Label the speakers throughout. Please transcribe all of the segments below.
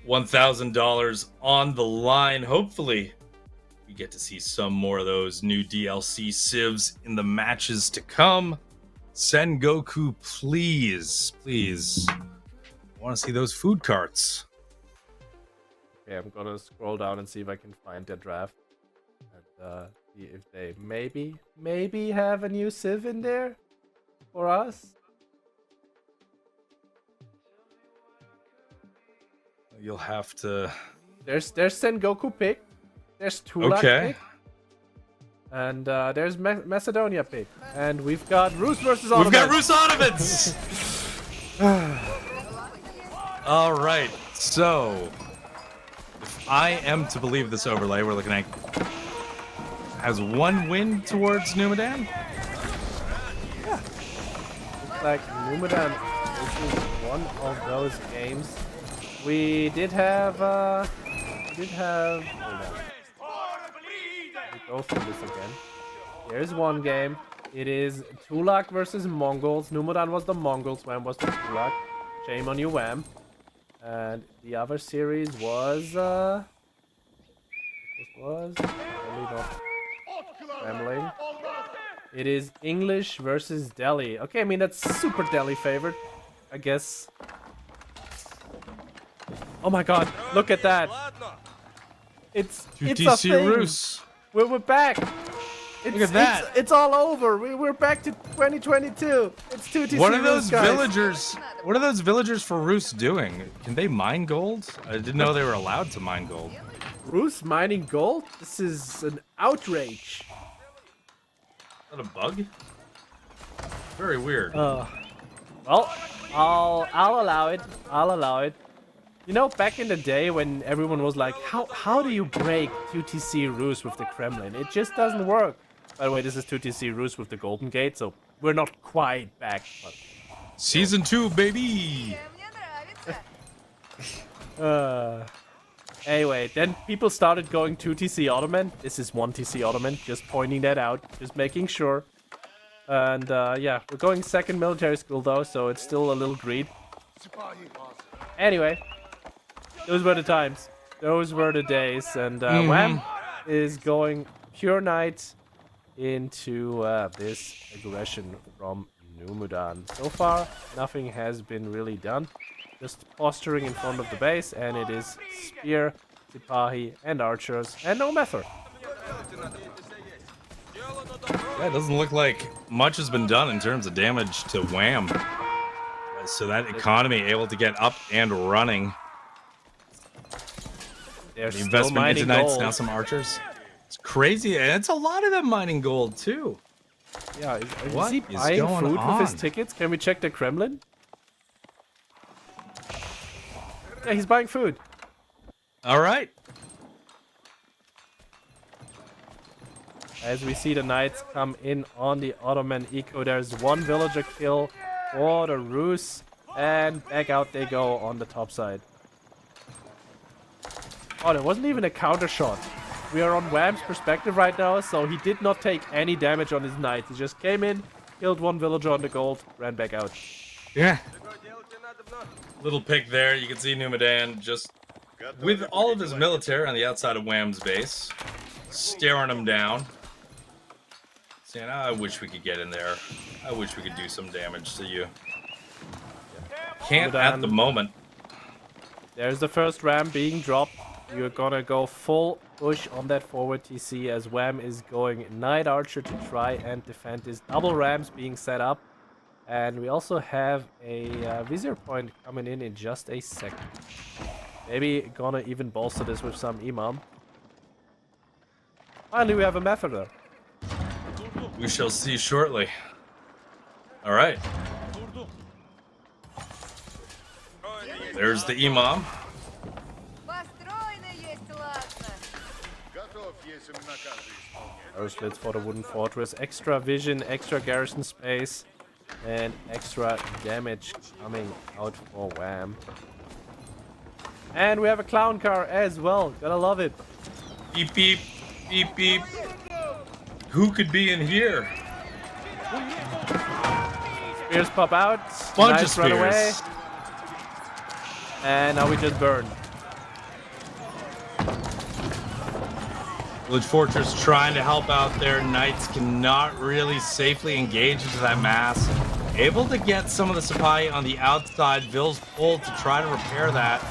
Speaker 1: $1,000 on the line. Hopefully, we get to see some more of those new DLC civs in the matches to come. Send Goku, please. Please. I want to see those food carts.
Speaker 2: Okay, I'm gonna scroll down and see if I can find their draft. And see if they maybe have a new civ in there for us.
Speaker 1: You'll have to...
Speaker 2: There's Sengoku pick. There's Tulak pick. And there's Macedonia pick. And we've got Rus versus Ottomans.
Speaker 1: We've got Rus Ottomans! All right, so if I am to believe this overlay, we're looking at has one win towards Numudan.
Speaker 2: Yeah, looks like Numudan is one of those games. We did have. Hold on. Let me go through this again. There's one game. It is Tulak versus Mongols. Numudan was the Mongols. Wam was the Tulak. Shame on you, Wam. And the other series was really not trembling. It is English versus Delhi. Okay, I mean that's super Delhi favored, I guess. Oh my God! Look at that! It's a thing.
Speaker 1: Rus.
Speaker 2: We're back.
Speaker 1: Look at that!
Speaker 2: It's all over. We're back to 2022. It's 2TC.
Speaker 1: What are those
Speaker 2: guys.
Speaker 1: villagers? What are those villagers for Rus doing? Can they mine gold? I didn't know they were allowed to mine gold.
Speaker 2: Rus mining gold? This is an outrage.
Speaker 1: Is that a bug? Very weird.
Speaker 2: Well, I'll allow it. I'll allow it. You know, back in the day when everyone was like, how do you break 2TC Rus with the Kremlin? It just doesn't work. By the way, this is 2TC Rus with the Golden Gate, so we're not quite back. But...
Speaker 1: Season 2, baby!
Speaker 2: Anyway, then people started going 2TC Ottoman. This is 1TC Ottoman, just pointing that out, just making sure. And yeah, we're going second military school though, so it's still a little greed. Anyway, those were the times. Those were the days. And Wam is going pure knight into this aggression from Numudan. So far, nothing has been really done. Just posturing in front of the base, and it is spear, sipahi, and archers, and no method.
Speaker 1: Yeah, it doesn't look like much has been done in terms of damage to Wam. So that economy able to get up and running.
Speaker 2: They're
Speaker 1: the
Speaker 2: still
Speaker 1: investment
Speaker 2: mining
Speaker 1: into knights,
Speaker 2: gold.
Speaker 1: now some archers. It's crazy, and it's a lot of them mining gold too.
Speaker 2: Yeah, is
Speaker 1: What
Speaker 2: he
Speaker 1: is
Speaker 2: buying
Speaker 1: going
Speaker 2: food
Speaker 1: on?
Speaker 2: with his tickets? Can we check the Kremlin? Yeah, he's buying food.
Speaker 1: All right.
Speaker 2: As we see the knights come in on the Ottoman eco, there's one villager kill for the Rus, and back out they go on the top side. Oh, there wasn't even a counter shot. We are on Wam's perspective right now, so he did not take any damage on his knight. He just came in, killed one villager on the gold, ran back out.
Speaker 1: Yeah. Little pick there. You can see Numudan just with all of his military on the outside of Wam's base, staring him down. Saying, I wish we could get in there. I wish we could do some damage to you. Can't at the moment.
Speaker 2: There's the first ram being dropped. You're gonna go full push on that forward TC as Wam is going Knight Archer to try and defend his double rams being set up. And we also have a vizier point coming in just a second. Maybe gonna even bolster this with some Imam. Finally, we have a Methoder.
Speaker 1: We shall see shortly. All right. There's the Imam.
Speaker 2: Arrow slits for the wooden fortress. Extra vision, extra garrison space, and extra damage coming out for Wam. And we have a clown car as well. Gotta love it.
Speaker 1: Beep, beep, beep, beep. Who could be in here?
Speaker 2: Spears pop out.
Speaker 1: Bunch
Speaker 2: Knights
Speaker 1: of
Speaker 2: run away.
Speaker 1: spears.
Speaker 2: And now we just burn.
Speaker 1: Village Fortress trying to help out there. Knights cannot really safely engage into that mass. Able to get some of the supply on the outside. Vill's pulled to try to repair that.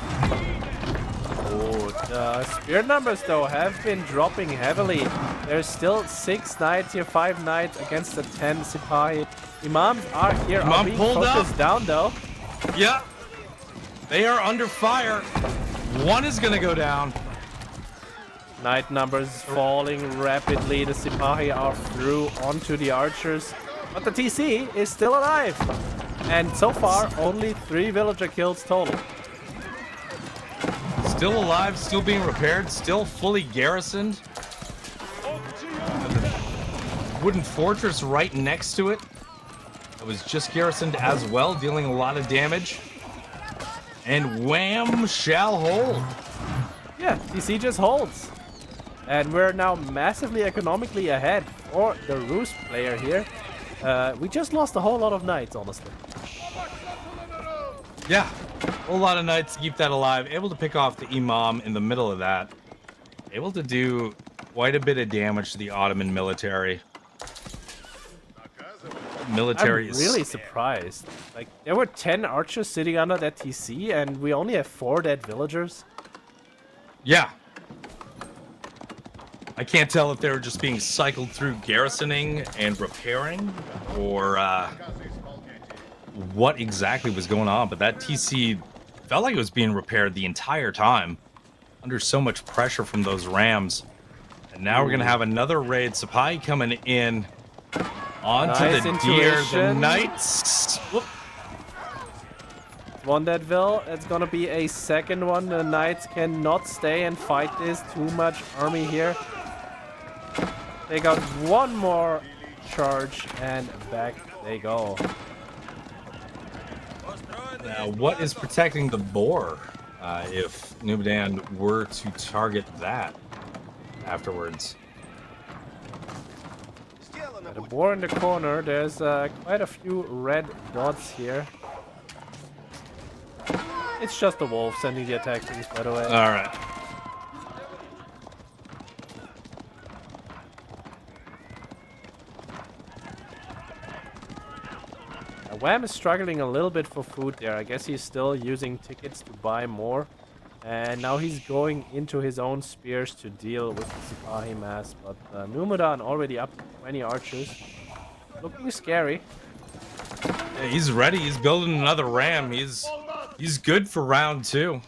Speaker 2: Oh, the spear numbers, though, have been dropping heavily. There's still 6 knights here, 5 knights against the 10 Sipahi. Imams are here, are being focused down, though.
Speaker 1: Yeah. They are under fire. One is going to go down.
Speaker 2: Knight numbers falling rapidly. The Sipahi are through onto the archers. But the TC is still alive. And so far, only 3 villager kills total.
Speaker 1: Still alive, still being repaired, still fully garrisoned. Wooden fortress right next to it. It was just garrisoned as well, dealing a lot of damage. And Wham shall hold.
Speaker 2: Yeah, TC just holds. And we're now massively economically ahead for the Roost player here. We just lost a whole lot of knights, honestly.
Speaker 1: Yeah, a whole lot of knights to keep that alive. Able to pick off the Imam in the middle of that. Able to do quite a bit of damage to the Ottoman military.
Speaker 2: I'm really surprised. Like, there were 10 archers sitting under that TC, and we only have 4 dead villagers.
Speaker 1: Yeah. I can't tell if they were just being cycled through garrisoning and repairing, or what exactly was going on, but that TC felt like it was being repaired the entire time, under so much pressure from those rams. And now we're going to have another raid. Sipahi coming in onto
Speaker 2: nice
Speaker 1: the
Speaker 2: intuition.
Speaker 1: deer. The knights. Whoop.
Speaker 2: One dead Vil. It's going to be a second one. The knights cannot stay and fight this. Too much army here. They got one more charge, and back they go.
Speaker 1: Now, what is protecting the boar if Numudan were to target that afterwards?
Speaker 2: The boar in the corner. There's quite a few red dots here. It's just the wolf sending the attack things, by the way.
Speaker 1: All right.
Speaker 2: Wham is struggling a little bit for food there. I guess he's still using tickets to buy more. And now he's going into his own spears to deal with the Sipahi mass. But Numudan already up to 20 archers. Looking scary.
Speaker 1: Yeah, he's ready. He's building another ram. He's good for round 2.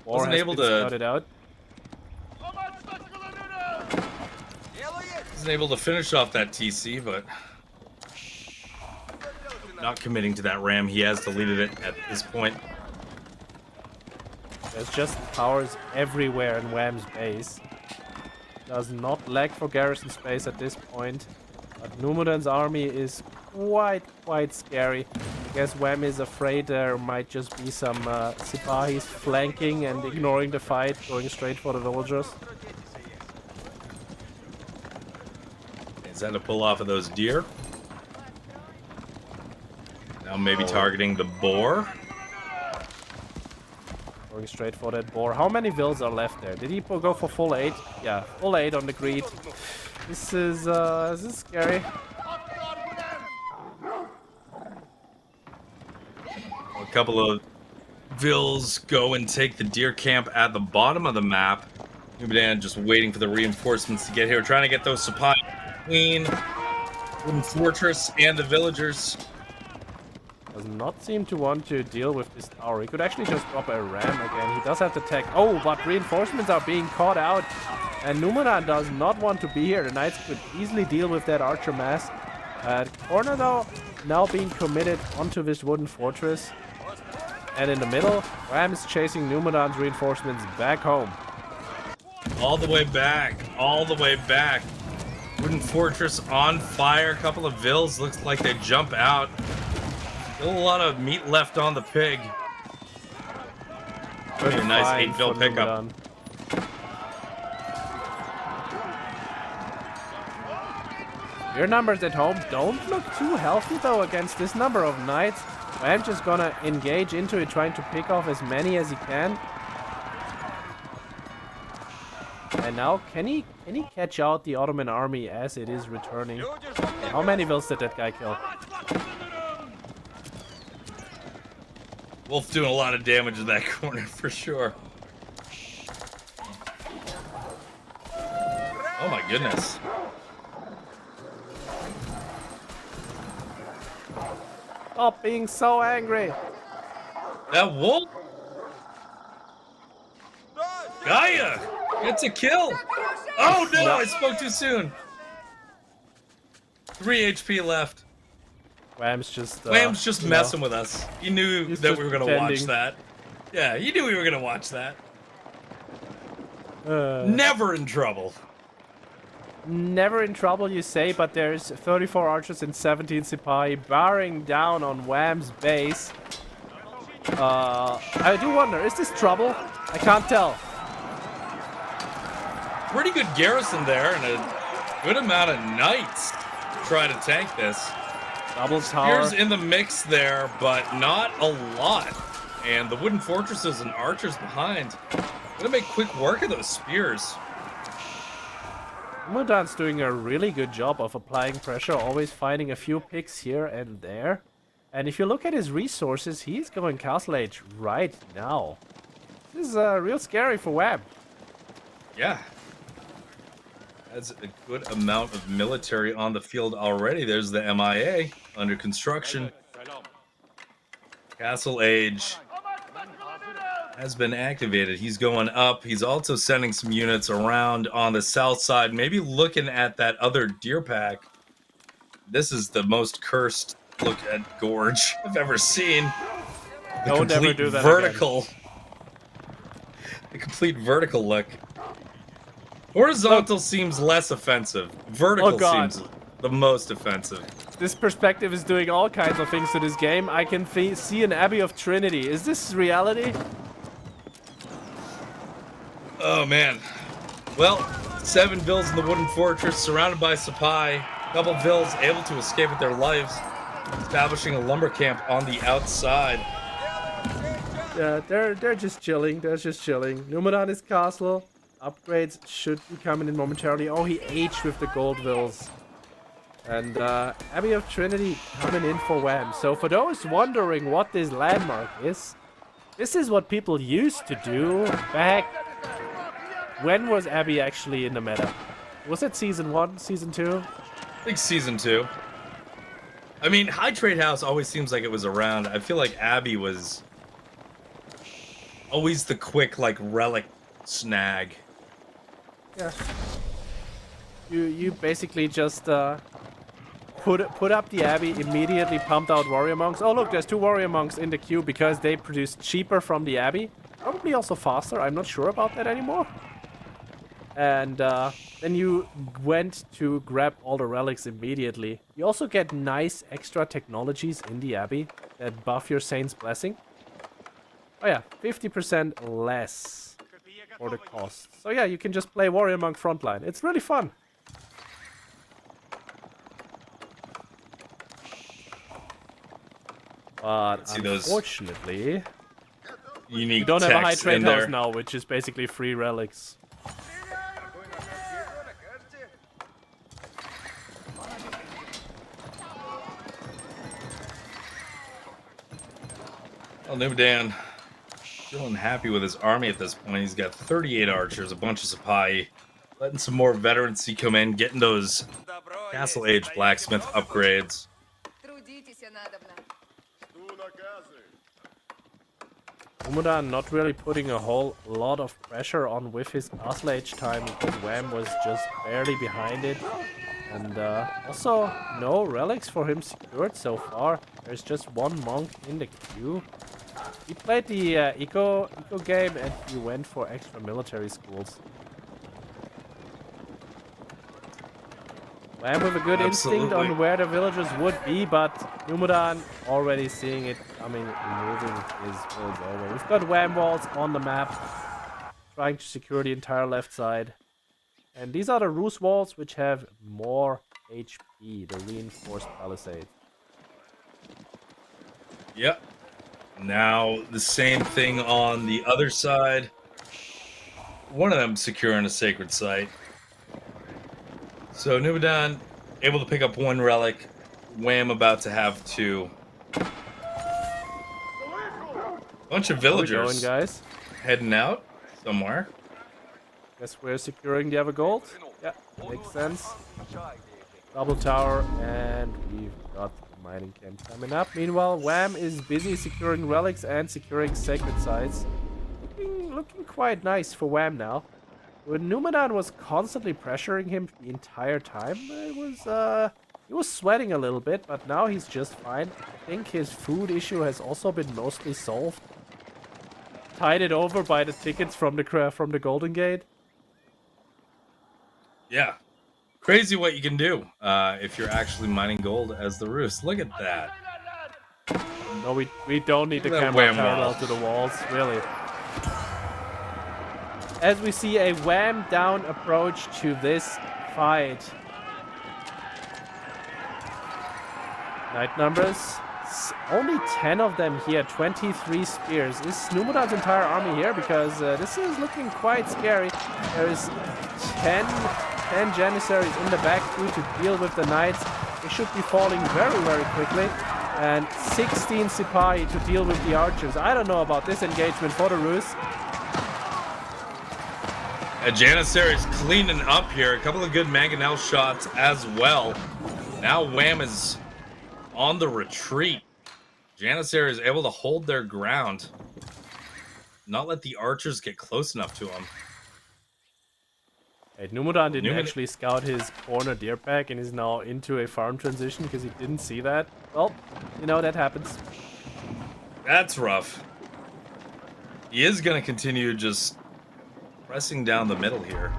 Speaker 1: Wasn't able to
Speaker 2: scouted out.
Speaker 1: Wasn't able to finish off that TC, but not committing to that ram. He has deleted it at this point.
Speaker 2: There's just towers everywhere in Wham's base. Does not lack for garrison space at this point. But Numudan's army is quite scary. I guess Wham is afraid there might just be some Sipahis flanking and ignoring the fight, going straight for the villagers.
Speaker 1: Is that a pull off of those deer? Now maybe targeting the boar.
Speaker 2: Going straight for that boar. How many vills are left there? Did he go for full 8? Yeah, full 8 on the greed. This is scary.
Speaker 1: A couple of vills go and take the deer camp at the bottom of the map. Numudan just waiting for the reinforcements to get here, trying to get those Sipahi between Wooden Fortress and the villagers.
Speaker 2: Does not seem to want to deal with this tower. He could actually just drop a ram again. He does have the tech. Oh, but reinforcements are being caught out. And Numudan does not want to be here. The knights could easily deal with that archer mass. Corner, though, now being committed onto this wooden fortress. And in the middle, Wham is chasing Numudan's reinforcements back home.
Speaker 1: All the way back. All the way back. Wooden Fortress on fire. A couple of vills. Looks like they jump out. Still a lot of meat left on the pig. Really a nice 8-vil pickup.
Speaker 2: Your numbers at home don't look too healthy though against this number of knights. I'm just gonna engage into it, trying to pick off as many as he can. And now, can he catch out the Ottoman army as it is returning? Okay, how many vills did that guy kill?
Speaker 1: Wolf doing a lot of damage in that corner for sure. Oh my goodness.
Speaker 2: Stop being so angry.
Speaker 1: That wolf? Gaia gets a kill. Oh no, I spoke too soon. 3 HP left.
Speaker 2: Wham's just
Speaker 1: messing with us. He knew that we were gonna watch that. Yeah, he knew we were gonna watch that. Never in trouble.
Speaker 2: Never in trouble, you say, but there's 34 archers and 17 Sipahi bearing down on Wham's base. I do wonder, is this trouble? I can't tell.
Speaker 1: Pretty good garrison there, and a good amount of knights to try to tank this.
Speaker 2: Double tower.
Speaker 1: Spears in the mix there, but not a lot. And the wooden fortresses and archers behind. Gonna make quick work of those spears.
Speaker 2: Numudan's doing a really good job of applying pressure, always finding a few picks here and there. And if you look at his resources, he's going Castle Age right now. This is real scary for Wam.
Speaker 1: Yeah. That's a good amount of military on the field already. There's the MIA under construction. Castle Age has been activated. He's going up. He's also sending some units around on the south side, maybe looking at that other deer pack. This is the most cursed look at Gorge I've ever seen. The
Speaker 2: Don't ever do that
Speaker 1: vertical.
Speaker 2: again.
Speaker 1: The complete vertical look. Horizontal seems less offensive. Vertical seems the most offensive.
Speaker 2: This perspective is doing all kinds of things to this game. I can see an Abbey of Trinity. Is this reality?
Speaker 1: Oh man. Well, 7 vills in the wooden fortress, surrounded by Sipahi. Couple vills able to escape with their lives, establishing a lumber camp on the outside.
Speaker 2: Yeah, they're just chilling. They're just chilling. Numudan is castle. Upgrades should be coming in momentarily. Oh, he aged with the gold vills. And Abbey of Trinity coming in for Wham. So for those wondering what this landmark is, this is what people used to do back. When was Abbey actually in the meta? Was it season 1, season 2?
Speaker 1: I think season 2. I mean, High Trade House always seems like it was around. I feel like Abbey was always the quick, like, relic snag.
Speaker 2: Yeah. You basically just put up the Abbey, immediately pumped out warrior monks. Oh look, there's 2 warrior monks in the queue because they produce cheaper from the Abbey. Probably also faster, I'm not sure about that anymore. And then you went to grab all the relics immediately. You also get nice extra technologies in the Abbey that buff your Saint's Blessing. Oh yeah, 50% less for the cost. So yeah, you can just play Warrior Monk frontline. It's really fun. But unfortunately, you don't have a high trade house now, which is basically free relics.
Speaker 1: Well, Numudan feeling happy with his army at this point. He's got 38 archers, a bunch of Sipahi, letting some more veterancy come in, getting those Castle Age blacksmith upgrades.
Speaker 2: Numudan not really putting a whole lot of pressure on with his Castle Age time because Wham was just barely behind it. And also no relics for him secured so far. There's just 1 monk in the queue. He played the eco game and he went for extra military schools. Wham with a good instinct on where the villagers would be, but Numudan already seeing it coming, moving his vills over. We've got Wham walls on the map, trying to secure the entire left side. And these are the Ruse walls, which have more HP, the reinforced palisade.
Speaker 1: Yep. Now the same thing on the other side. One of them securing a sacred site. So Numudan able to pick up one relic. Wham about to have two. Bunch of villagers
Speaker 2: How we going, guys?
Speaker 1: heading out somewhere.
Speaker 2: Guess we're securing the other gold. Yeah, makes sense. Double tower, and we've got the mining camp coming up. Meanwhile, Wham is busy securing relics and securing sacred sites. Looking quite nice for Wham now. When Numudan was constantly pressuring him the entire time, he was sweating a little bit, but now he's just fine. I think his food issue has also been mostly solved. Tided over by the tickets from the Golden Gate.
Speaker 1: Yeah. Crazy what you can do if you're actually mining gold as the Roost. Look at that.
Speaker 2: No, we don't need the
Speaker 1: Look at that
Speaker 2: camera
Speaker 1: Wham
Speaker 2: parallel
Speaker 1: wall.
Speaker 2: to the walls, really. As we see a Wham down approach to this fight. Knight numbers. Only 10 of them here, 23 spears. Is Numudan's entire army here? Because this is looking quite scary. There is 10 Janissaries in the back too to deal with the knights. They should be falling very, very quickly. And 16 Sipahi to deal with the archers. I don't know about this engagement for the Rus.
Speaker 1: Janissary's cleaning up here. A couple of good mangonel shots as well. Now Wham is on the retreat. Janissary is able to hold their ground. Not let the archers get close enough to him.
Speaker 2: Hey, Numudan didn't actually scout his corner deer pack and is now into a farm transition because he didn't see that. Well, you know, that happens.
Speaker 1: That's rough. He is going to continue just pressing down the middle here.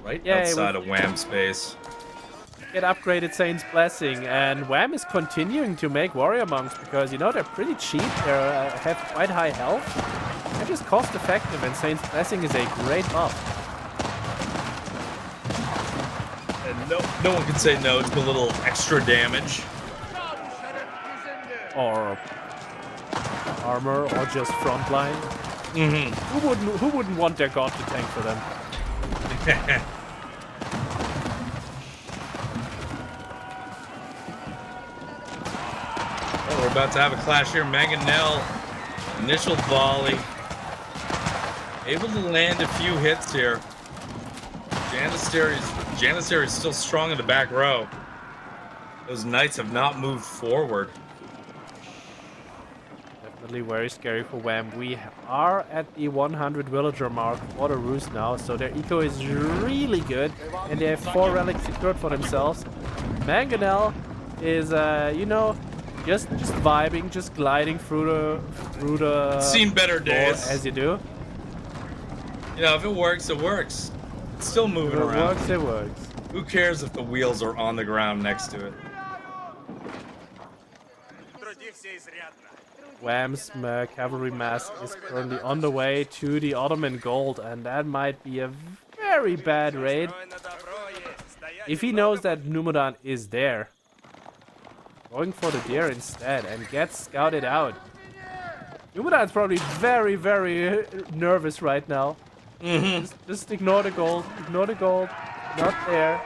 Speaker 1: Right outside of Wham space.
Speaker 2: Get upgraded Saint's Blessing, and Wham is continuing to make warrior monks because, you know, they're pretty cheap. They have quite high health. They're just cost effective, and Saint's Blessing is a great buff.
Speaker 1: And no one can say no to a little extra damage.
Speaker 2: Or armor, or just frontline.
Speaker 1: Mm-hmm.
Speaker 2: Who wouldn't want their god to tank for them?
Speaker 1: We're about to have a clash here. Mangonel, initial volley. Able to land a few hits here. Janissary's still strong in the back row. Those knights have not moved forward.
Speaker 2: Definitely very scary for Wham. We are at the 100 villager mark for the Rus now, so their eco is really good, and they have 4 relics secured for themselves. Mangonel is, you know, just vibing, just gliding through the
Speaker 1: Seen better days.
Speaker 2: as you do.
Speaker 1: You know, if it works, it works. It's still moving
Speaker 2: If it
Speaker 1: around.
Speaker 2: works, it works.
Speaker 1: Who cares if the wheels are on the ground next to it?
Speaker 2: Wham's cavalry mass is currently on the way to the Ottoman gold, and that might be a very bad raid. If he knows that Numudan is there, going for the deer instead and gets scouted out. Numudan's probably very, very nervous right now. Just ignore the gold. Ignore the gold. Not there.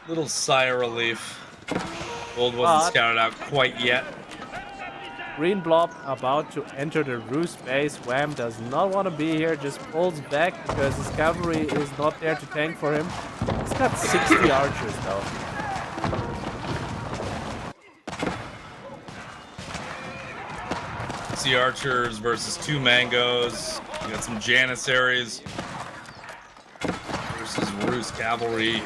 Speaker 1: Little sigh of relief. Gold wasn't scouted out quite yet.
Speaker 2: Green blob about to enter the Rus base. Wham does not want to be here. Just pulls back because his cavalry is not there to tank for him. He's got 60 archers though.
Speaker 1: See archers versus 2 mangoes. You got some Janissaries versus Rus cavalry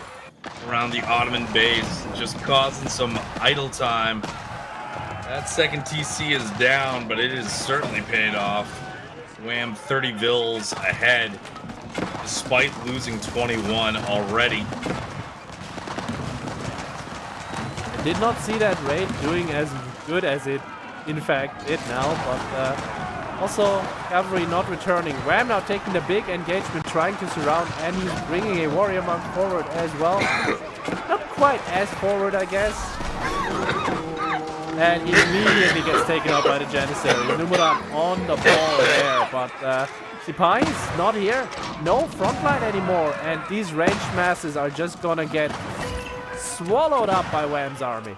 Speaker 1: around the Ottoman base, just causing some idle time. That second TC is down, but it is certainly paid off. Wham 30 vills ahead, despite losing 21 already.
Speaker 2: I did not see that raid doing as good as it in fact did now, but also cavalry not returning. Wham now taking the big engagement, trying to surround, and he's bringing a warrior monk forward as well. Not quite as forward, I guess. And he immediately gets taken out by the Janissaries. Numudan on the ball there, but Sipai's not here. No frontline anymore, and these ranged masses are just gonna get swallowed up by Wam's army.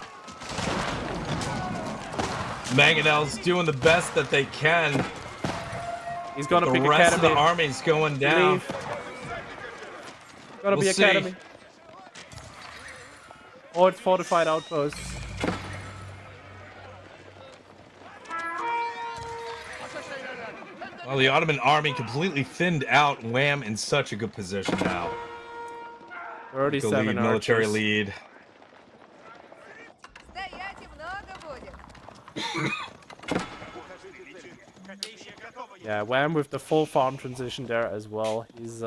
Speaker 1: Mangonel's doing the best that they can.
Speaker 2: He's gonna pick
Speaker 1: the rest
Speaker 2: Academy.
Speaker 1: of the army's going down.
Speaker 2: Gonna be Academy. Or it's fortified outposts.
Speaker 1: Well, the Ottoman army completely thinned out. Wham in such a good position now.
Speaker 2: 37
Speaker 1: military
Speaker 2: archers.
Speaker 1: lead.
Speaker 2: Yeah, Wham with the full farm transition there as well. He's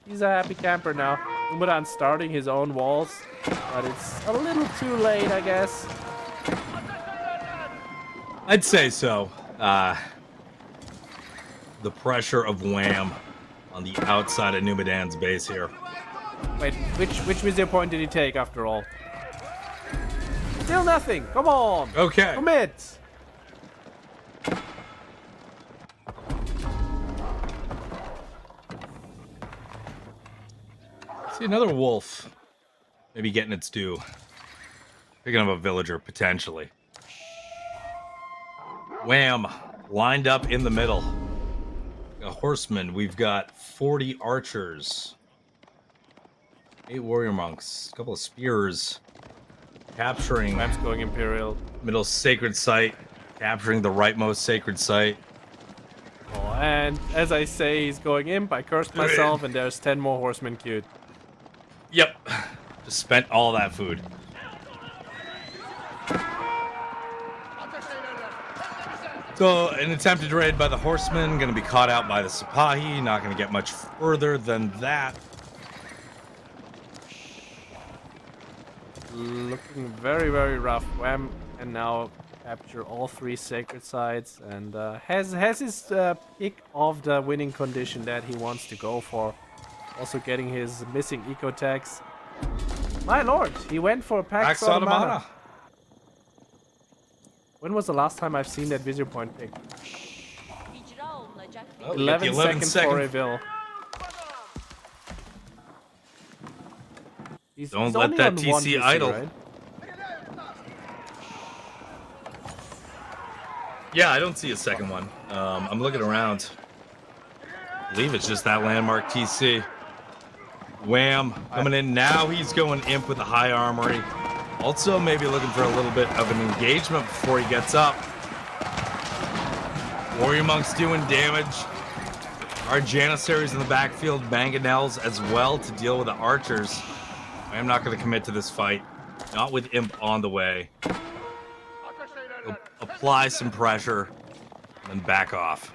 Speaker 2: he's a happy camper now. Numudan starting his own walls, but it's a little too late, I guess.
Speaker 1: I'd say so. The pressure of Wham on the outside of Numudan's base here.
Speaker 2: Wait, which missile point did he take after all? Still nothing. Come on.
Speaker 1: Okay.
Speaker 2: Commit.
Speaker 1: See another wolf. Maybe getting its due. Picking up a villager, potentially. Wham! Lined up in the middle. A horseman. We've got 40 archers. 8 warrior monks. A couple of spears. Capturing
Speaker 2: Wham's going Imperial.
Speaker 1: middle sacred site. Capturing the rightmost sacred site.
Speaker 2: Oh, and as I say, he's going imp. I cursed myself, and there's 10 more horsemen queued.
Speaker 1: Yep. Just spent all that food. So, an attempted raid by the horsemen, going to be caught out by the Sipahi, not going to get much further than that.
Speaker 2: Looking very, very rough. Wham can now capture all 3 sacred sites and has his pick of the winning condition that he wants to go for. Also getting his missing eco tax. My lord, he went for Pax Ottomana. When was the last time I've seen that visual point pick?
Speaker 1: Oh,
Speaker 2: 11 seconds for Reveal.
Speaker 1: Don't let that TC idle.
Speaker 2: Right?
Speaker 1: Yeah, I don't see a second one. I'm looking around. I believe it's just that landmark TC. Wham, coming in now. He's going imp with the high armory. Also, maybe looking for a little bit of an engagement before he gets up. Warrior monks doing damage. Our Janissaries in the backfield, mangonels as well to deal with the archers. I am not going to commit to this fight. Not with imp on the way. He'll apply some pressure and then back off.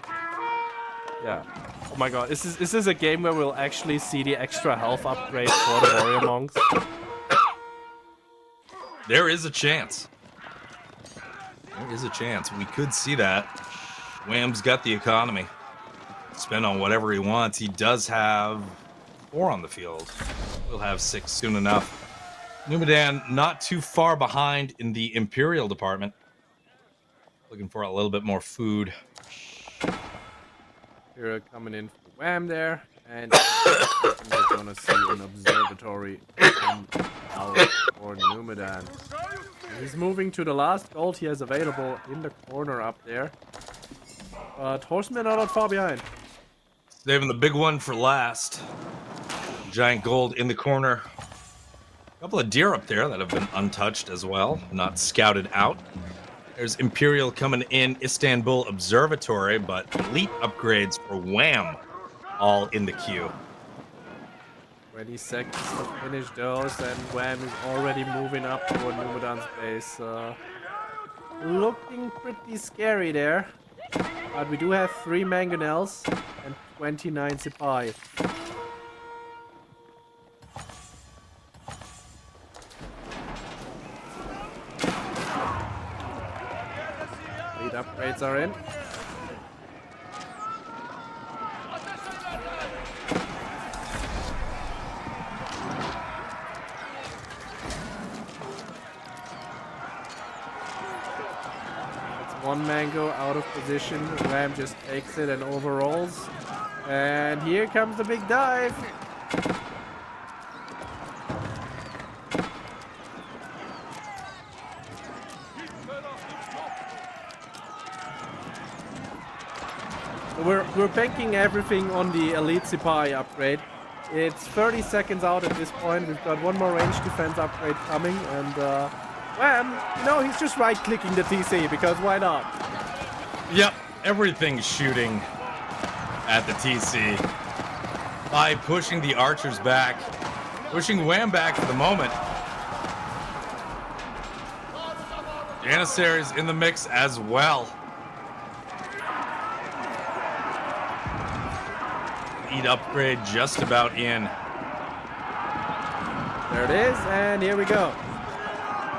Speaker 2: Yeah. Oh my god, is this a game where we'll actually see the extra health upgrade for the warrior monks?
Speaker 1: There is a chance. There is a chance. We could see that. Wham's got the economy. Spend on whatever he wants. He does have 4 on the field. We'll have 6 soon enough. Numudan not too far behind in the Imperial department. Looking for a little bit more food.
Speaker 2: Here coming in for Wham there, and we're gonna see an observatory out for Numudan. He's moving to the last gold he has available in the corner up there. But horsemen are not far behind.
Speaker 1: Saving the big one for last. Giant gold in the corner. A couple of deer up there that have been untouched as well, not scouted out. There's Imperial coming in, Istanbul Observatory, but elite upgrades for Wham all in the queue.
Speaker 2: 20 seconds to finish those, and Wham is already moving up toward Numudan's base. Looking pretty scary there. But we do have 3 mangonels and 29 Sipai. Lead upgrades are in. one mango out of position. Wam just takes it and overrolls. And here comes the big dive. We're banking everything on the Elite Sipai upgrade. It's 30 seconds out at this point. We've got one more range defense upgrade coming, and Wam, you know, he's just right-clicking the TC because why not?
Speaker 1: Yep, everything's shooting at the TC by pushing the archers back, pushing Wam back for the moment. Janissaries in the mix as well. Eat upgrade just about in.
Speaker 2: There it is, and here we go.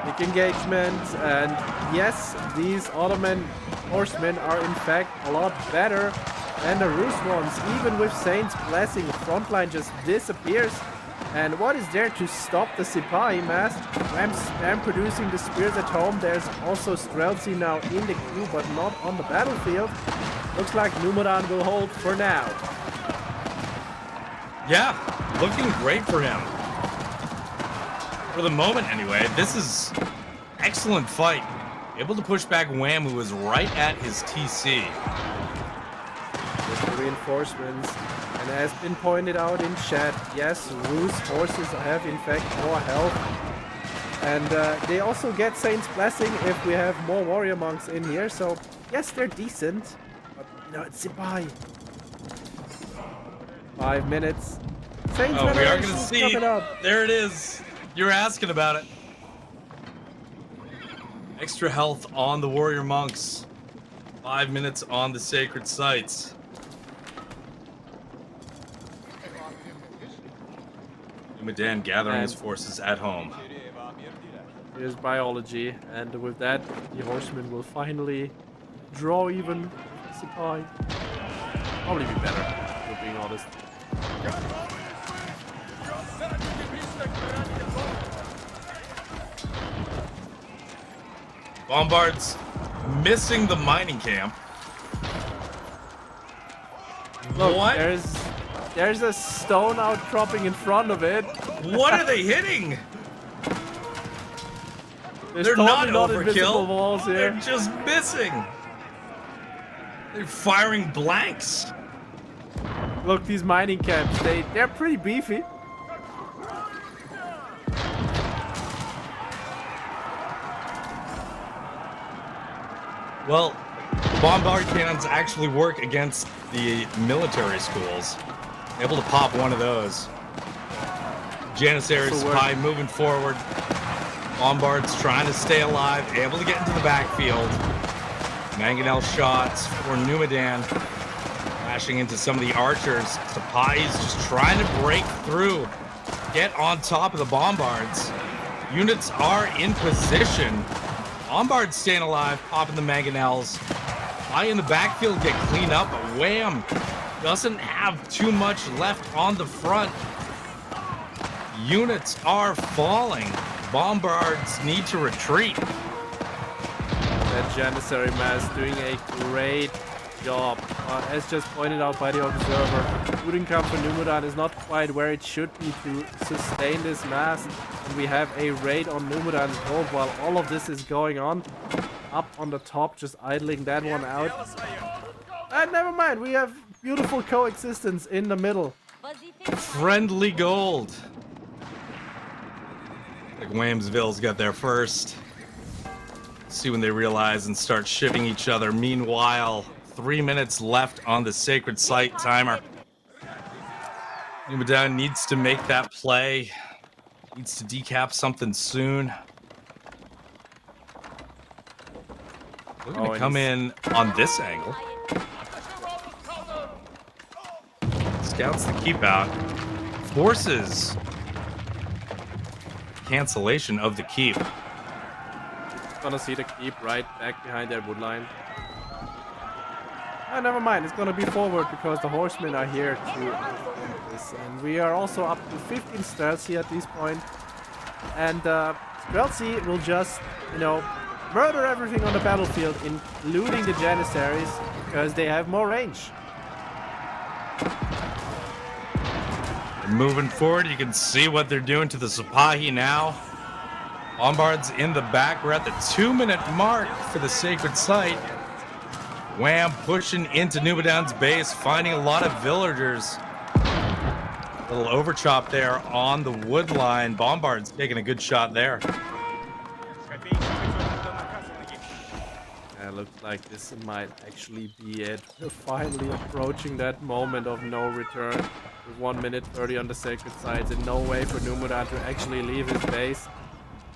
Speaker 2: Big engagement, and yes, these Ottoman horsemen are in fact a lot better than the Rus ones. Even with Saint's blessing, frontline just disappears. And what is there to stop the Sipai mass? Wam producing the spears at home. There's also Streltsy now in the queue, but not on the battlefield. Looks like Numudan will hold for now.
Speaker 1: Yeah, looking great for him. For the moment, anyway. This is excellent fight. Able to push back Wam, who was right at his TC.
Speaker 2: With the reinforcements. And as been pointed out in chat, yes, Rus horses have in fact more health. And they also get Saint's blessing if we have more warrior monks in here. So, yes, they're decent. But, you know, it's Sipai. 5 minutes. Saints
Speaker 1: we are going to
Speaker 2: Veneration's
Speaker 1: see.
Speaker 2: coming up.
Speaker 1: There it is. You're asking about it. Extra health on the warrior monks. 5 minutes on the sacred sites. Numudan gathering his forces at home.
Speaker 2: Here's biology, and with that, the horsemen will finally draw even Sipai. Probably be better, if we're being honest.
Speaker 1: Bombards missing the mining camp.
Speaker 2: Look,
Speaker 1: What?
Speaker 2: There's a stone outcropping in front of it.
Speaker 1: What are they hitting?
Speaker 2: There's
Speaker 1: They're
Speaker 2: totally
Speaker 1: not
Speaker 2: invisible
Speaker 1: overkill.
Speaker 2: walls here.
Speaker 1: They're just missing. They're firing blanks.
Speaker 2: Look, these mining camps, they're pretty beefy.
Speaker 1: Well, bombard cannons actually work against the military schools. Able to pop one of those. Janissaries Spy moving forward. Bombards trying to stay alive, able to get into the backfield. Mangonel shots for Numudan. Crashing into some of the archers. Spy's just trying to break through. Get on top of the bombards. Units are in position. Bombards staying alive, popping the mangonels. Spy in the backfield get cleaned up, but Wam doesn't have too much left on the front. Units are falling. Bombards need to retreat.
Speaker 2: That Janissary mass doing a great job. As just pointed out by the observer, shooting camp for Numudan is not quite where it should be to sustain this mass. And we have a raid on Numudan's hold while all of this is going on. Up on the top, just idling that one out. And never mind, we have beautiful coexistence in the middle.
Speaker 1: Friendly gold. Like Wamsville's got there first. See when they realize and start shipping each other. Meanwhile, 3 minutes left on the sacred site timer. Numudan needs to make that play. Needs to decap something soon. We're going to come in on this angle. Scouts the keep out. Forces cancellation of the keep.
Speaker 2: Gonna see the keep right back behind their wood line. Oh, never mind, it's gonna be forward because the horsemen are here to defend this. And we are also up to 15 Streltsy at this point. And Streltsy will just, you know, murder everything on the battlefield, including the Janissaries, because they have more range.
Speaker 1: Moving forward, you can see what they're doing to the Sipahi now. Bombards in the back. We're at the 2-minute mark for the sacred site. Wham pushing into Numudan's base, finding a lot of villagers. Little overchop there on the wood line. Bombard's taking a good shot there.
Speaker 2: Looks like this might actually be it. We're finally approaching that moment of no return. With 1 minute 30 on the sacred sites and no way for Numudan to actually leave his base.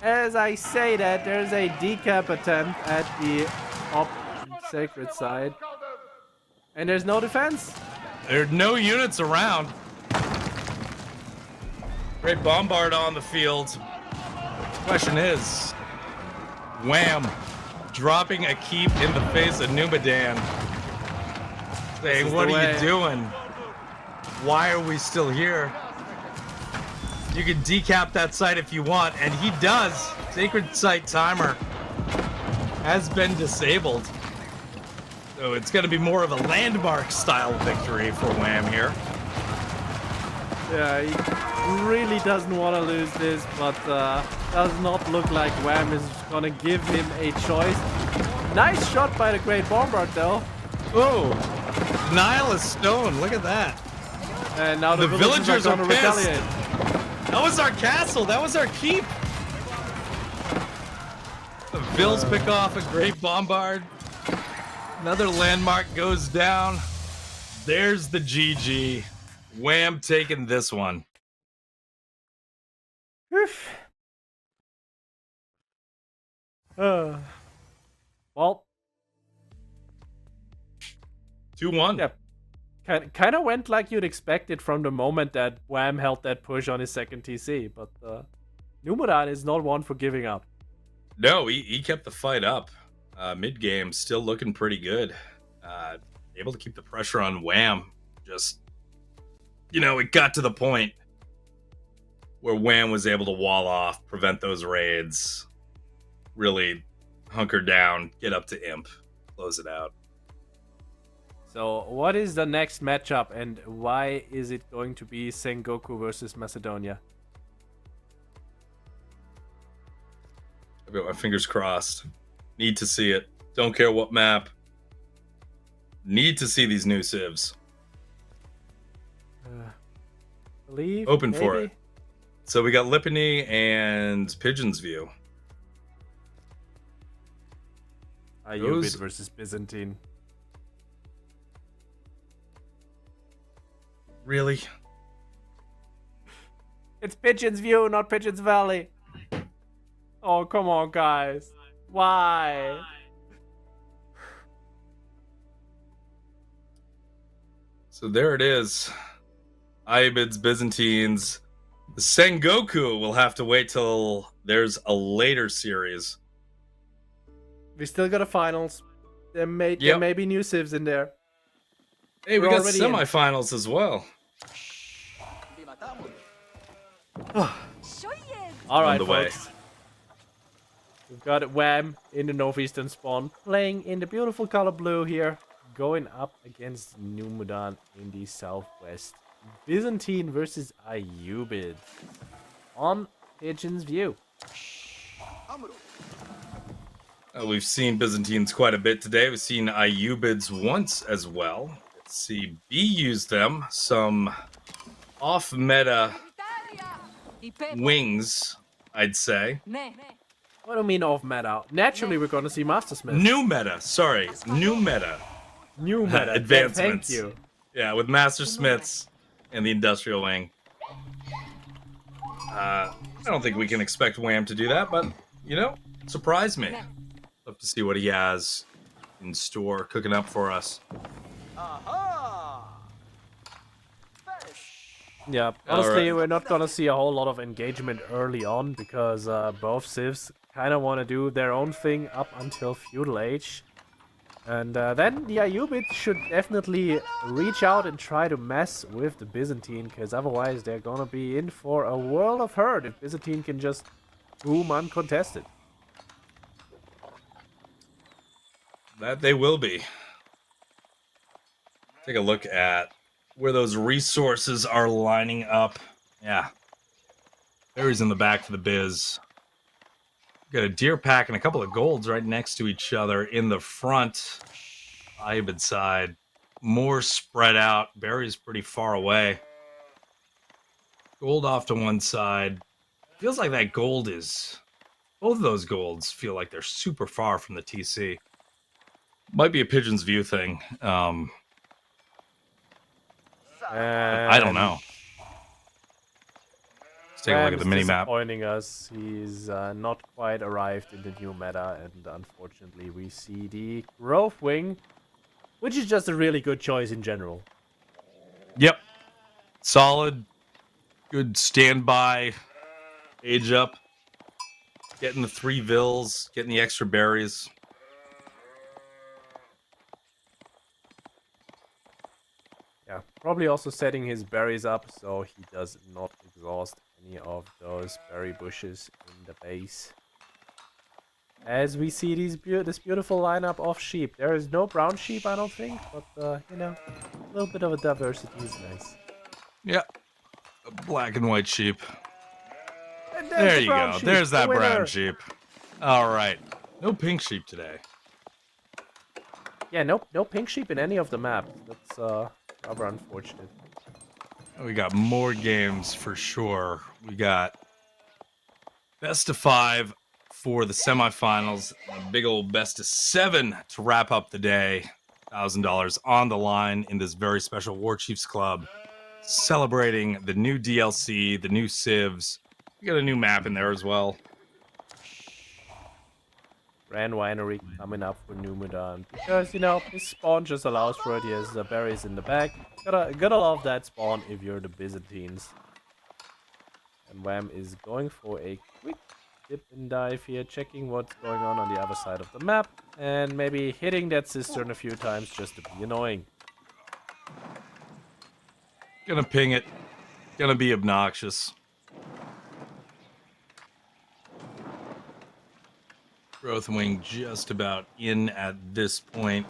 Speaker 2: As I say that, there's a decap attempt at the top sacred site. And there's no defense.
Speaker 1: There's no units around. Great bombard on the field. Question is, Wham dropping a keep in the face of Numudan. Saying, what are you doing? Why are we still here? You can decap that site if you want, and he does. Sacred site timer has been disabled. So it's going to be more of a landmark style victory for Wham here.
Speaker 2: Yeah, he really doesn't want to lose this, but does not look like Wham is going to give him a choice. Nice shot by the Great Bombard, though.
Speaker 1: Oh, Nihilist Stone, look at that.
Speaker 2: And now the villagers are going to retaliate.
Speaker 1: That was our castle, that was our keep. The Vills pick off a Great Bombard. Another landmark goes down. There's the GG. Wham taking this one.
Speaker 2: Well,
Speaker 1: 2-1.
Speaker 2: Yeah, kind of went like you'd expect it from the moment that Wham held that push on his second TC, but Numudan is not one for giving up.
Speaker 1: No, he kept the fight up. Mid-game, still looking pretty good. Able to keep the pressure on Wham. Just, it got to the point where Wham was able to wall off, prevent those raids, really hunker down, get up to Imp, close it out.
Speaker 2: So, what is the next matchup, and why is it going to be Sengoku versus Macedonia?
Speaker 1: I've got my fingers crossed. Need to see it. Don't care what map. Need to see these new civs.
Speaker 2: Believe,
Speaker 1: Open
Speaker 2: maybe?
Speaker 1: for it. So we got Lipany and Pigeon's View.
Speaker 2: Ayyubids versus Byzantine.
Speaker 1: Really?
Speaker 2: It's Pigeon's View, not Pigeon's Valley. Oh, come on, guys. Why?
Speaker 1: So there it is. Ayyubids, Byzantines. The Sengoku will have to wait till there's a later series.
Speaker 2: We still got a finals. There may be new civs in there.
Speaker 1: Hey, we got semifinals as well.
Speaker 2: All right,
Speaker 1: On the way.
Speaker 2: folks. We've got Wham in the northeastern spawn, playing in the beautiful color blue here, going up against Numudan in the southwest. Byzantine versus Ayyubids on Pigeon's View.
Speaker 1: We've seen Byzantines quite a bit today. We've seen Ayyubids once as well. Let's see, B used them. Some off-meta wings, I'd say.
Speaker 2: What do you mean off meta? Naturally, we're going to see Master Smith.
Speaker 1: New meta, sorry. New meta.
Speaker 2: New meta.
Speaker 1: Advancements.
Speaker 2: Thank you.
Speaker 1: Yeah, with Master Smiths and the Industrial Wing. I don't think we can expect Wham to do that, but, surprise me. Love to see what he has in store, cooking up for us.
Speaker 2: Yeah, honestly, we're not gonna see a whole lot of engagement early on because both civs kind of want to do their own thing up until Feudal Age. And then the Ayyubids should definitely reach out and try to mess with the Byzantine, because otherwise they're gonna be in for a world of hurt if Byzantine can just boom uncontested.
Speaker 1: That they will be. Take a look at where those resources are lining up. Yeah. Berries in the back for the biz. Got a deer pack and a couple of golds right next to each other in the front. Ayyubids side. More spread out. Berries pretty far away. Gold off to one side. Feels like that gold is... Both of those golds feel like they're super far from the TC. Might be a pigeon's view thing. I don't know. Let's take a look at the mini map.
Speaker 2: Disappointing us. He's not quite arrived in the new meta, and unfortunately, we see the Growth Wing, which is just a really good choice in general.
Speaker 1: Yep, solid, good standby, age up, getting the 3 vills, getting the extra berries.
Speaker 2: Yeah, probably also setting his berries up so he does not exhaust any of those berry bushes in the base. As we see this beautiful lineup of sheep. There is no brown sheep, I don't think, but, you know, a little bit of a diversity is nice.
Speaker 1: Yeah, a black and white sheep.
Speaker 2: And
Speaker 1: There you go.
Speaker 2: Sheep,
Speaker 1: There's that
Speaker 2: the
Speaker 1: brown
Speaker 2: winner.
Speaker 1: sheep. All right. No pink sheep today.
Speaker 2: Yeah, no pink sheep in any of the maps. That's rather unfortunate.
Speaker 1: We got more games for sure. We got best of 5 for the semifinals. A big old best of 7 to wrap up the day. $1,000 on the line in this very special Warchiefs Club. Celebrating the new DLC, the new civs. We got a new map in there as well.
Speaker 2: Grand Winery coming up for Numudan. Because, you know, this spawn just allows for it. He has the berries in the back. Gotta love that spawn if you're the Byzantines. And Wam is going for a quick dip and dive here, checking what's going on the other side of the map. And maybe hitting that cistern a few times just to be annoying.
Speaker 1: Gonna ping it. Gonna be obnoxious. Growth Wing just about in at this point.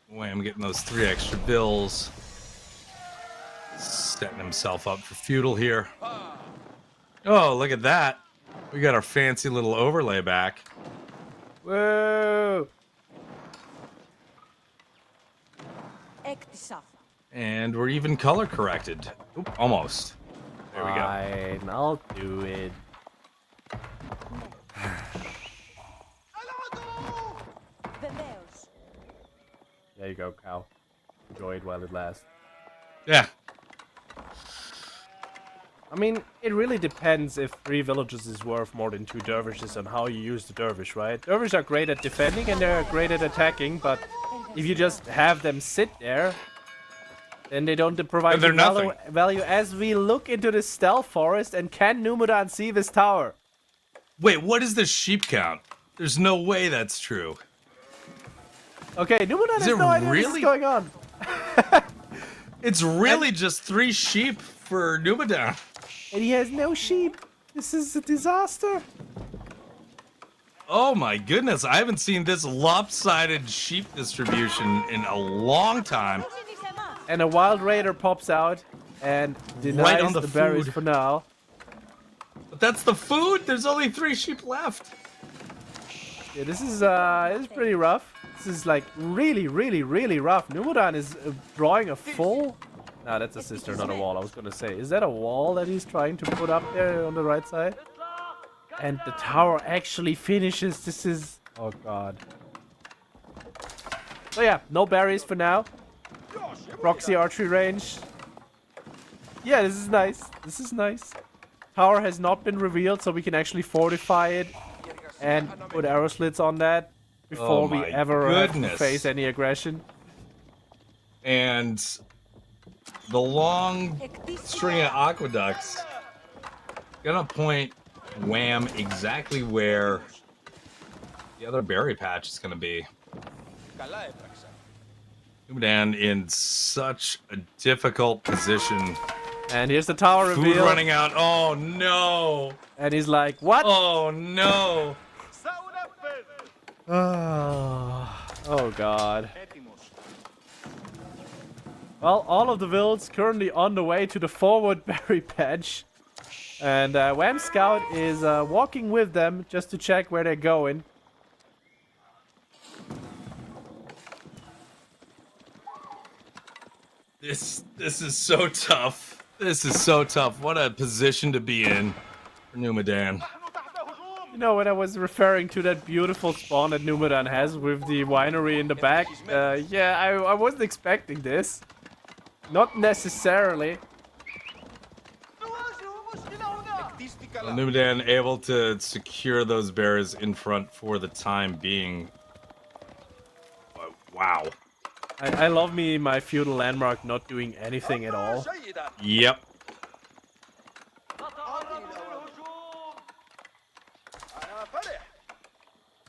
Speaker 1: Wham getting those 3 extra bills. Setting himself up for feudal here. Oh, look at that. We got our fancy little overlay back.
Speaker 2: Whoa!
Speaker 1: And we're even color corrected. Oop, almost. There we go.
Speaker 2: Fine, I'll do it. There you go, cow. Enjoy it while it lasts.
Speaker 1: Yeah.
Speaker 2: I mean, it really depends if 3 villages is worth more than 2 dervishes and how you use the dervish, right? Dervish are great at defending and they're great at attacking, but if you just have them sit there, then they don't provide value as we look into the stealth forest. And can Numudan see this tower?
Speaker 1: Wait, what is the sheep count? There's no way that's true.
Speaker 2: Okay, Numudan has no idea what's going on.
Speaker 1: It's really just 3 sheep for Numudan.
Speaker 2: And he has no sheep. This is a disaster.
Speaker 1: Oh my goodness, I haven't seen this lopsided sheep distribution in a long time.
Speaker 2: And a wild raider pops out and denies
Speaker 1: right on the
Speaker 2: berries
Speaker 1: food
Speaker 2: for now.
Speaker 1: But that's the food. There's only 3 sheep left.
Speaker 2: Yeah, this is pretty rough. This is like really rough. Numudan is drawing a full. Nah, that's a cistern, not a wall. I was gonna say, is that a wall that he's trying to put up there on the right side? And the tower actually finishes. This is, oh god. So yeah, no berries for now. Proxy archery range. Yeah, this is nice. This is nice. Tower has not been revealed, so we can actually fortify it and put arrow slits on that before we ever have to face any aggression.
Speaker 1: And the long string of aqueducts gonna point Wham exactly where the other berry patch is gonna be. Numudan in such a difficult position.
Speaker 2: And here's the tower reveal.
Speaker 1: Food running out. Oh no!
Speaker 2: And he's like, what?
Speaker 1: Oh no!
Speaker 2: Oh god. Well, all of the vills currently on the way to the forward berry patch. And Wham Scout is walking with them just to check where they're going.
Speaker 1: This is so tough. This is so tough. What a position to be in for Numudan.
Speaker 2: You know, when I was referring to that beautiful spawn that Numudan has with the winery in the back, yeah, I wasn't expecting this. Not necessarily.
Speaker 1: Numudan able to secure those bears in front for the time being. Wow.
Speaker 2: I love me my feudal landmark not doing anything at all.
Speaker 1: Yep.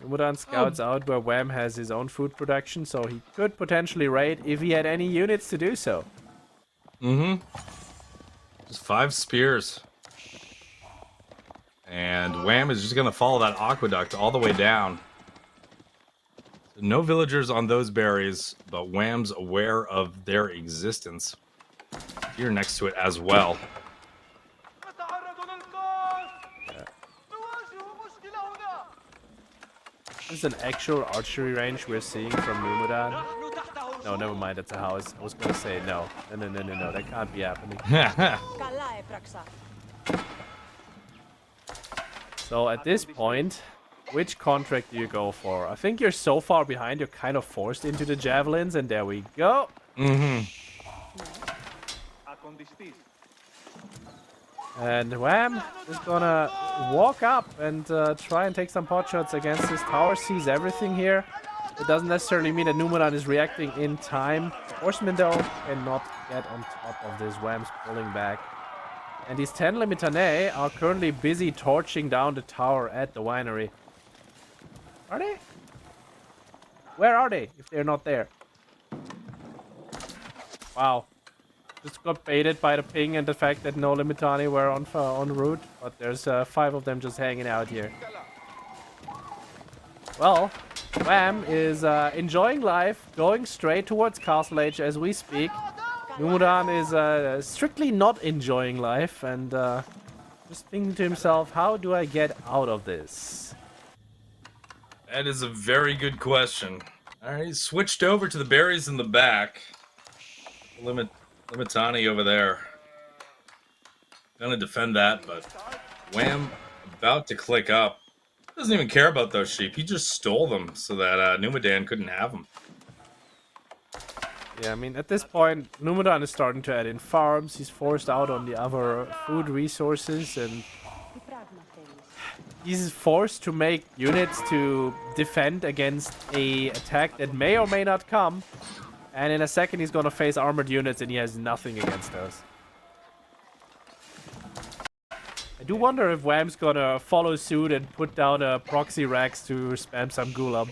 Speaker 2: Numudan scouts out where Wham has his own food production, so he could potentially raid if he had any units to do so.
Speaker 1: Mm-hmm. Just 5 spears. And Wham is just going to follow that aqueduct all the way down. So no villagers on those berries, but Wham's aware of their existence. Here next to it as well.
Speaker 2: This is an actual archery range we're seeing from Numudan. No, never mind, that's a house. I was gonna say no. No, that can't be happening. So at this point, which contract do you go for? I think you're so far behind, you're kind of forced into the javelins, and there we go.
Speaker 1: Mm-hmm.
Speaker 2: And Wham is gonna walk up and try and take some pot shots against this tower. Sees everything here. It doesn't necessarily mean that Numudan is reacting in time. Horsemen, though, cannot get on top of this. Wham's pulling back. And these 10 Limitane are currently busy torching down the tower at the winery. Are they? Where are they if they're not there? Wow. Just got baited by the ping and the fact that no Limitani were on route, but there's 5 of them just hanging out here. Well, Wham is enjoying life, going straight towards Castle Age as we speak. Numudan is strictly not enjoying life and just thinking to himself, how do I get out of this?
Speaker 1: That is a very good question. Alright, he's switched over to the berries in the back. Limitani over there. Gonna defend that, but Wham about to click up. Doesn't even care about those sheep. He just stole them so that Numudan couldn't have them.
Speaker 2: Yeah, I mean, at this point, Numudan is starting to add in farms. He's forced out on the other food resources, and he's forced to make units to defend against a attack that may or may not come. And in a second, he's gonna face armored units, and he has nothing against those. I do wonder if Wham's gonna follow suit and put down a proxy Rex to spam some Gulab.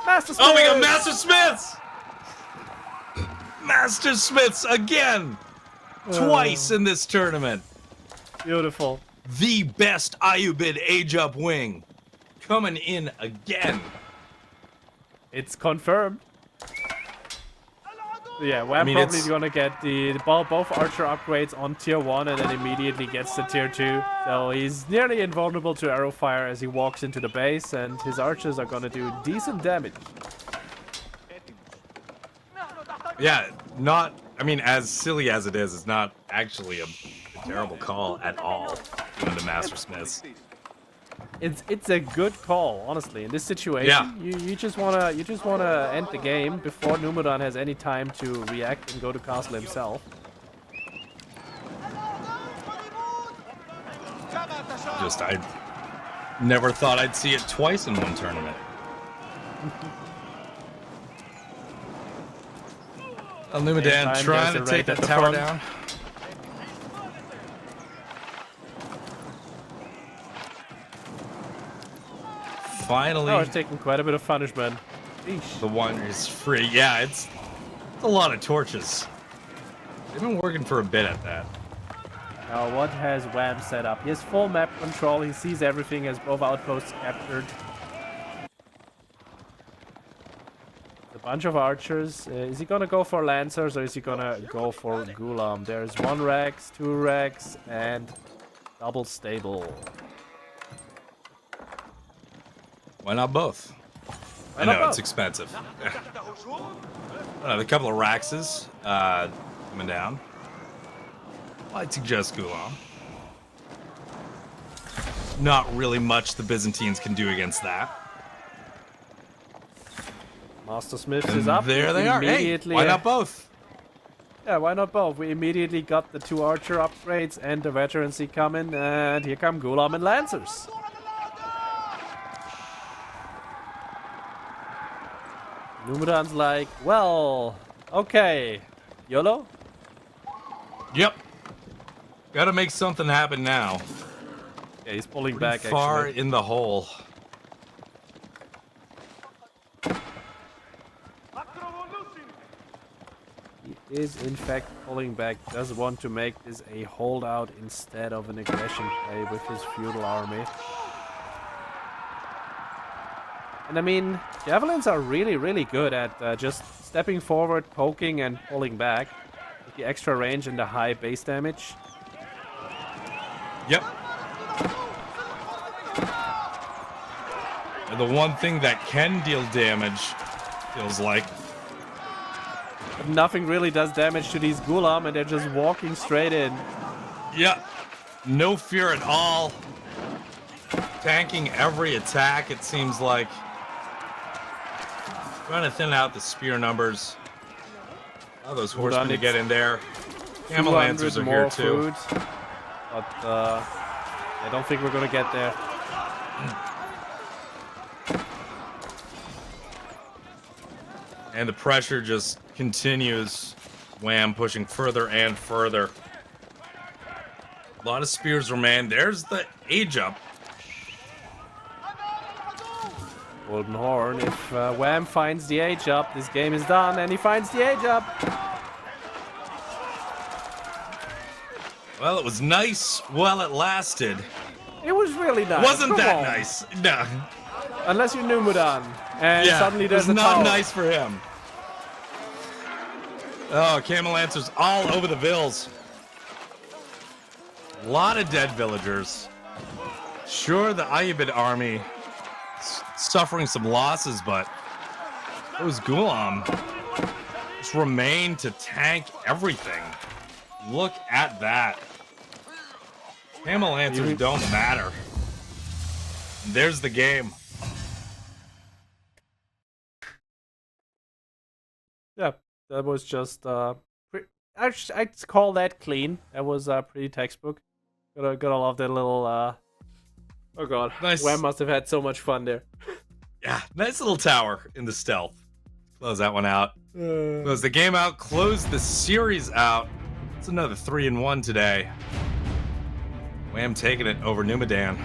Speaker 2: Master Smiths!
Speaker 1: Oh, we got Master Smiths! Master Smiths again! Twice in this tournament.
Speaker 2: Beautiful.
Speaker 1: The best Ayyubid age-up wing. Coming in again.
Speaker 2: It's confirmed. Yeah, Wham probably gonna get both archer upgrades on tier 1 and then immediately gets to tier 2. So he's nearly invulnerable to arrow fire as he walks into the base, and his archers are gonna do decent damage.
Speaker 1: Yeah, I mean, as silly as it is, it's not actually a terrible call at all doing the Master Smiths.
Speaker 2: It's a good call, honestly. In this situation, you just wanna end the game before Numudan has any time to react and go to castle himself.
Speaker 1: I never thought I'd see it twice in one tournament. Numudan trying to take that tower down. Finally,
Speaker 2: it's taking quite a bit of punishment. Eesh.
Speaker 1: The one is free. Yeah, it's a lot of torches. They've been working for a bit at that.
Speaker 2: Now, what has Wham set up? He has full map control. He sees everything as both outposts captured. a bunch of archers. Is he gonna go for lancers or is he gonna go for Gulam? There's 1 Rex, 2 Rex, and double stable.
Speaker 1: Why not both?
Speaker 2: Why
Speaker 1: I
Speaker 2: not
Speaker 1: know
Speaker 2: both?
Speaker 1: it's expensive. The couple of Raxes coming down. I'd suggest Gulam. Not really much the Byzantines can do against that.
Speaker 2: Master Smiths
Speaker 1: And
Speaker 2: is up.
Speaker 1: there they are. Hey, why not both?
Speaker 2: Yeah, why not both? We immediately got the 2 archer upgrades and the veterancy coming, and here come Gulam and Lancers. Numudan's like, well, okay, YOLO?
Speaker 1: Yep. Gotta make something happen now.
Speaker 2: Yeah, he's pulling
Speaker 1: Pretty
Speaker 2: back
Speaker 1: far
Speaker 2: actually.
Speaker 1: in the hole.
Speaker 2: He is in fact pulling back, does want to make this a holdout instead of an aggression play with his feudal army. And I mean, javelins are really, really good at just stepping forward, poking, and pulling back with the extra range and the high base damage.
Speaker 1: Yep. And the one thing that can deal damage, feels like.
Speaker 2: But nothing really does damage to these Gulam, and they're just walking straight in.
Speaker 1: Yep. No fear at all. Tanking every attack, it seems like. Trying to thin out the spear numbers. Oh, those horsemen to get in there. Camel Lancers are here too.
Speaker 2: Food, but I don't think we're gonna get there.
Speaker 1: And the pressure just continues. Wham pushing further and further. A lot of spears remain. There's the age up.
Speaker 2: Golden Horn, if Wham finds the age up, this game is done, and he finds the age up.
Speaker 1: Well, it was nice while it lasted.
Speaker 2: It was really nice.
Speaker 1: Wasn't
Speaker 2: Come
Speaker 1: that
Speaker 2: on.
Speaker 1: nice? No.
Speaker 2: Unless you're Numudan, and
Speaker 1: Yeah,
Speaker 2: suddenly
Speaker 1: it was
Speaker 2: there's a
Speaker 1: not
Speaker 2: tower.
Speaker 1: nice for him. Oh, Camel Lancers all over the vills. A lot of dead villagers. Sure, the Ayyubid army suffering some losses, but those Gulam just remain to tank everything. Look at that. Camel Lancers don't matter. There's the game.
Speaker 2: Yeah, that was just I'd call that clean. That was pretty textbook. Gotta love that little oh god,
Speaker 1: Nice.
Speaker 2: Wham must have had so much fun there.
Speaker 1: Yeah, nice little tower in the stealth. Close that one out. Close the game out. Close the series out. It's another 3-1 today. Wham taking it over Numudan.